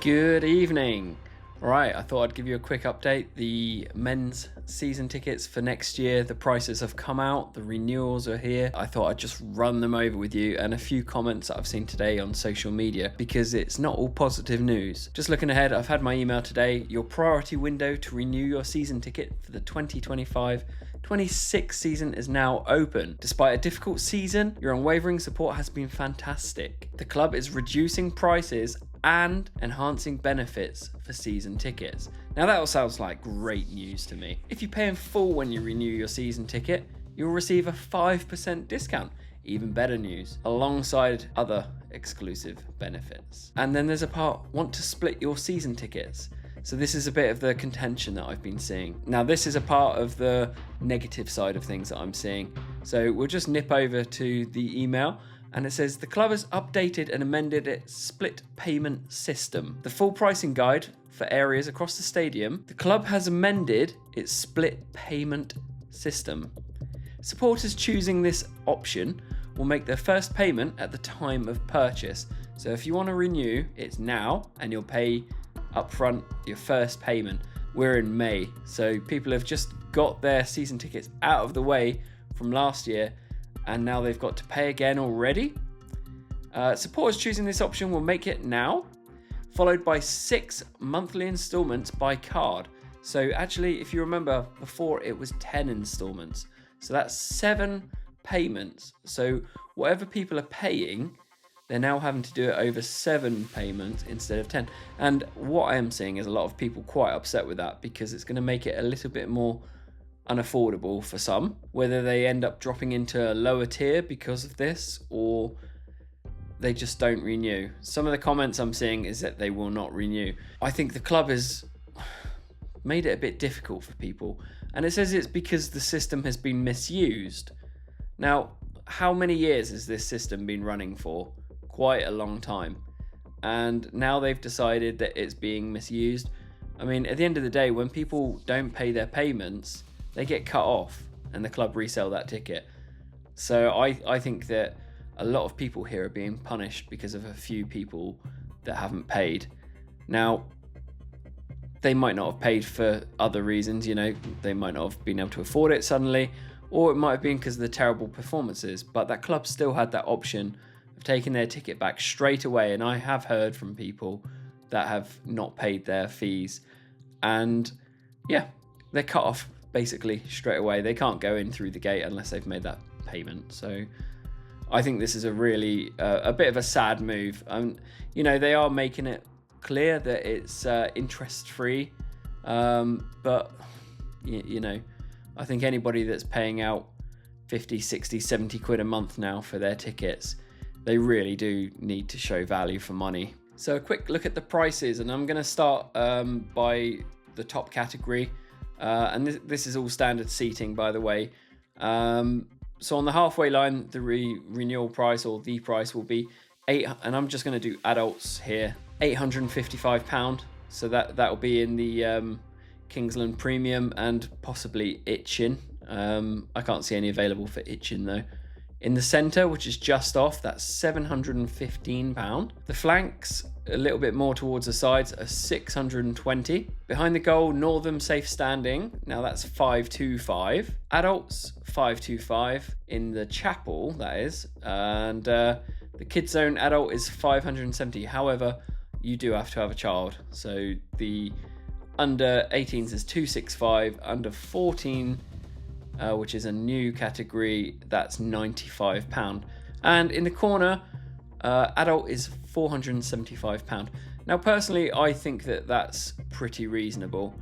Good evening. Right, I thought I'd give you a quick update. The men's season tickets for next year, the prices have come out, the renewals are here. I thought I'd just run them over with you and a few comments that I've seen today on social media because it's not all positive news. Just looking ahead, I've had my email today. Your priority window to renew your season ticket for the 2025-26 season is now open. Despite a difficult season, your unwavering support has been fantastic. The club is reducing prices and enhancing benefits for season tickets. Now that all sounds like great news to me. If you pay in full when you renew your season ticket, you'll receive a 5% discount. Even better news, alongside other exclusive benefits. And then there's a part, want to split your season tickets. So this is a bit of the contention that I've been seeing. Now this is a part of the negative side of things that I'm seeing. So we'll just nip over to the email. And it says, the club has updated and amended its split payment system. The full pricing guide for areas across the stadium, the club has amended its split payment system. Supporters choosing this option will make their first payment at the time of purchase. So if you want to renew, it's now and you'll pay upfront your first payment. We're in May, so people have just got their season tickets out of the way from last year and now they've got to pay again already. Supporters choosing this option will make it now, followed by 6 monthly installments by card. So actually, if you remember, before it was 10 installments. So that's 7 payments. So whatever people are paying, they're now having to do it over 7 payments instead of 10. And what I am seeing is a lot of people quite upset with that because it's going to make it a little bit more unaffordable for some, whether they end up dropping into a lower tier because of this or they just don't renew. Some of the comments I'm seeing is that they will not renew. I think the club has made it a bit difficult for people, and it says it's because the system has been misused. Now, how many years has this system been running for? Quite a long time, and now they've decided that it's being misused. I mean, at the end of the day, when people don't pay their payments, they get cut off and the club resell that ticket. So I think that a lot of people here are being punished because of a few people that haven't paid. Now, they might not have paid for other reasons, they might not have been able to afford it suddenly, or it might have been because of the terrible performances, but that club still had that option of taking their ticket back straight away. And I have heard from people that have not paid their fees and they're cut off basically straight away. They can't go in through the gate unless they've made that payment. So I think this is a really a bit of a sad move. They are making it clear that it's interest free, but I think anybody that's paying out 50, 60, 70 quid a month now for their tickets, they really do need to show value for money. So a quick look at the prices, and I'm going to start by the top category. And this is all standard seating, by the way. So on the halfway line, the renewal price or the price will be and I'm just going to do adults here, £855. So that will be in the Kingsland Premium and possibly Itchin. I can't see any available for Itchin though. In the centre, which is just off, that's £715. The flanks, a little bit more towards the sides, are £620. Behind the goal, Northern safe standing, now that's £525. Adults, £525. In the chapel, that is. And the kids zone adult is £570. However, you do have to have a child. So the under 18s is £265. Under 14, which is a new category, that's £95. And in the corner, adult is £475. Now, personally, I think that that's pretty reasonable.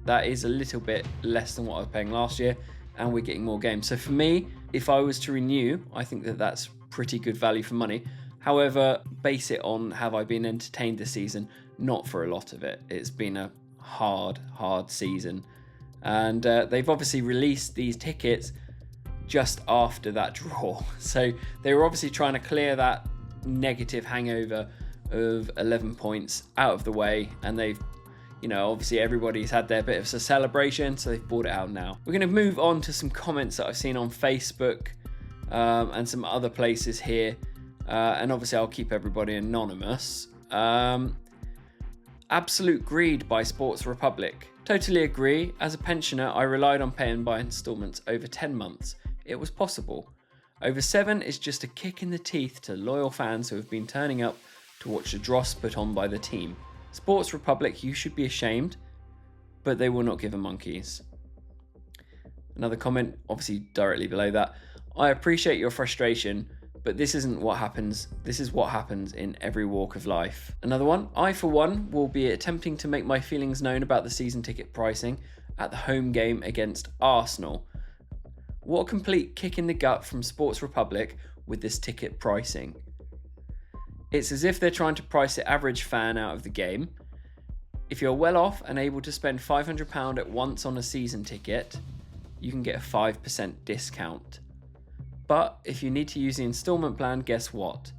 That is a little bit less than what I was paying last year, and we're getting more games. So for me, if I was to renew, I think that that's pretty good value for money. However, base it on have I been entertained this season? Not for a lot of it. It's been a hard season. And they've obviously released these tickets just after that draw. So they were obviously trying to clear that negative hangover of 11 points out of the way. And they've, obviously everybody's had their bit of a celebration, so they've brought it out now. We're going to move on to some comments that I've seen on Facebook and some other places here. And obviously I'll keep everybody anonymous. Absolute greed by Sports Republic. Totally agree. As a pensioner, I relied on paying by instalments over 10 months. It was possible. Over 7 is just a kick in the teeth to loyal fans who have been turning up to watch the dross put on by the team. Sports Republic, you should be ashamed, but they will not give a monkeys. Another comment, obviously directly below that. I appreciate your frustration, but this isn't what happens. This is what happens in every walk of life. Another one, I for one will be attempting to make my feelings known about the season ticket pricing at the home game against Arsenal. What a complete kick in the gut from Sports Republic with this ticket pricing. It's as if they're trying to price the average fan out of the game. If you're well off and able to spend £500 at once on a season ticket, you can get a 5% discount. But if you need to use the instalment plan, guess what?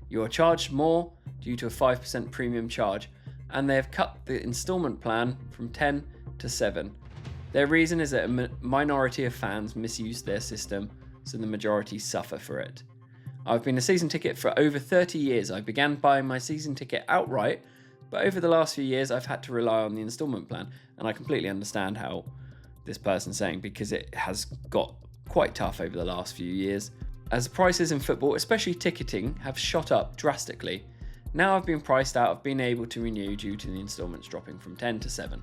You are charged more due to a 5% premium charge, and they have cut the instalment plan from 10 to 7. Their reason is that a minority of fans misuse their system, so the majority suffer for it. I've been a season ticket for over 30 years. I began buying my season ticket outright, but over the last few years I've had to rely on the instalment plan, and I completely understand how this person's saying, because it has got quite tough over the last few years. As prices in football, especially ticketing, have shot up drastically. Now I've been priced out of being able to renew due to the instalments dropping from 10 to 7.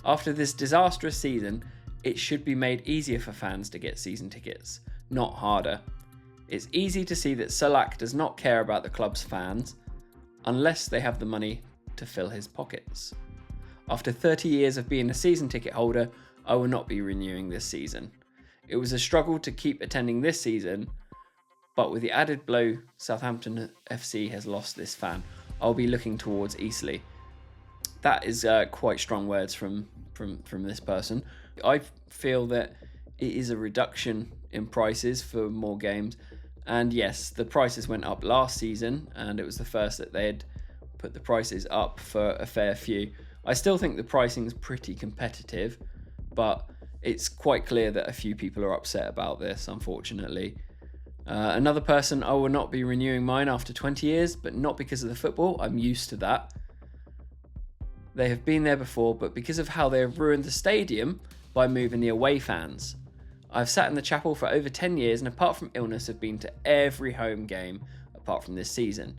After this disastrous season, it should be made easier for fans to get season tickets, not harder. It's easy to see that Sulak does not care about the club's fans unless they have the money to fill his pockets. After 30 years of being a season ticket holder, I will not be renewing this season. It was a struggle to keep attending this season, but with the added blow Southampton FC has lost this fan, I'll be looking towards Eastleigh. That is quite strong words from this person. I feel that it is a reduction in prices for more games, and yes, the prices went up last season, and it was the first that they had put the prices up for a fair few. I still think the pricing is pretty competitive, but it's quite clear that a few people are upset about this, unfortunately. Another person, I will not be renewing mine after 20 years, but not because of the football. I'm used to that. They have been there before, but because of how they have ruined the stadium by moving the away fans. I've sat in the chapel for over 10 years, and apart from illness, have been to every home game apart from this season.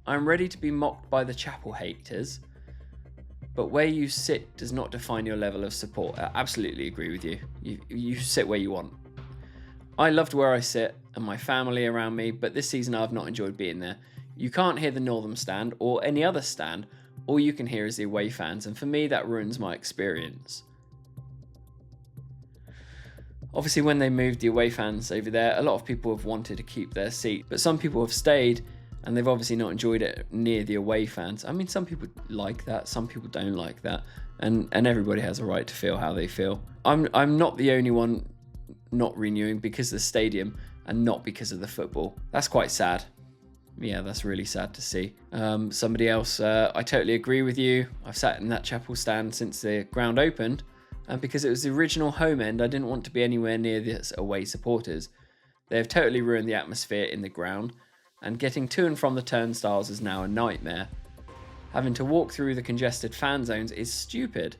I'm ready to be mocked by the chapel haters, but where you sit does not define your level of support. I absolutely agree with you. You sit where you want. I loved where I sit and my family around me, but this season I've not enjoyed being there. You can't hear the Northern stand or any other stand. All you can hear is the away fans, and for me that ruins my experience. Obviously, when they moved the away fans over there, a lot of people have wanted to keep their seat, but some people have stayed and they've obviously not enjoyed it near the away fans. I mean, some people like that, some people don't like that, and everybody has a right to feel how they feel. I'm not the only one not renewing because of the stadium and not because of the football. That's quite sad. Yeah, that's really sad to see. Somebody else, I totally agree with you. I've sat in that chapel stand since the ground opened, and because it was the original home end, I didn't want to be anywhere near the away supporters. They have totally ruined the atmosphere in the ground, and getting to and from the turnstiles is now a nightmare. Having to walk through the congested fan zones is stupid.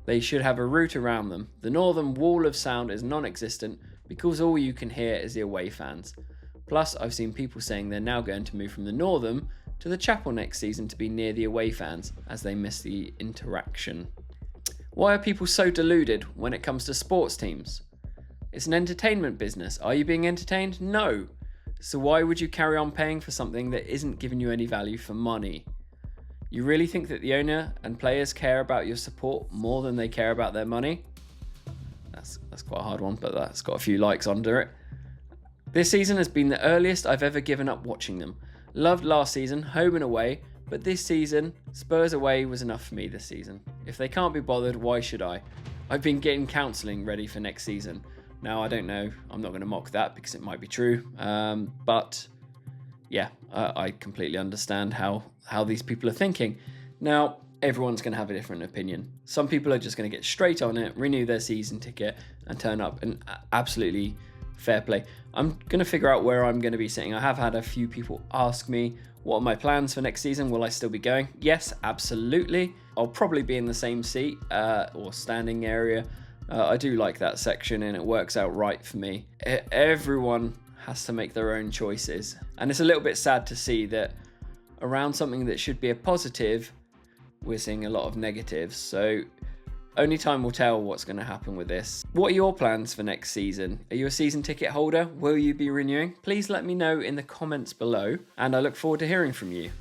They should have a route around them. The northern wall of sound is non-existent because all you can hear is the away fans. Plus, I've seen people saying they're now going to move from the northern to the chapel next season to be near the away fans as they miss the interaction. Why are people so deluded when it comes to sports teams? It's an entertainment business. Are you being entertained? No. So why would you carry on paying for something that isn't giving you any value for money? You really think that the owner and players care about your support more than they care about their money? That's quite a hard one, but that's got a few likes under it. This season has been the earliest I've ever given up watching them. Loved last season, home and away, but this season, Spurs away was enough for me this season. If they can't be bothered, why should I? I've been getting counselling ready for next season. Now, I don't know, I'm not going to mock that because it might be true, but yeah, I completely understand how these people are thinking. Now, everyone's going to have a different opinion. Some people are just going to get straight on it, renew their season ticket and turn up, and absolutely fair play. I'm going to figure out where I'm going to be sitting. I have had a few people ask me, what are my plans for next season? Will I still be going? Yes, absolutely. I'll probably be in the same seat or standing area. I do like that section and it works out right for me. Everyone has to make their own choices. And it's a little bit sad to see that around something that should be a positive, we're seeing a lot of negatives. So only time will tell what's going to happen with this. What are your plans for next season? Are you a season ticket holder? Will you be renewing? Please let me know in the comments below, and I look forward to hearing from you.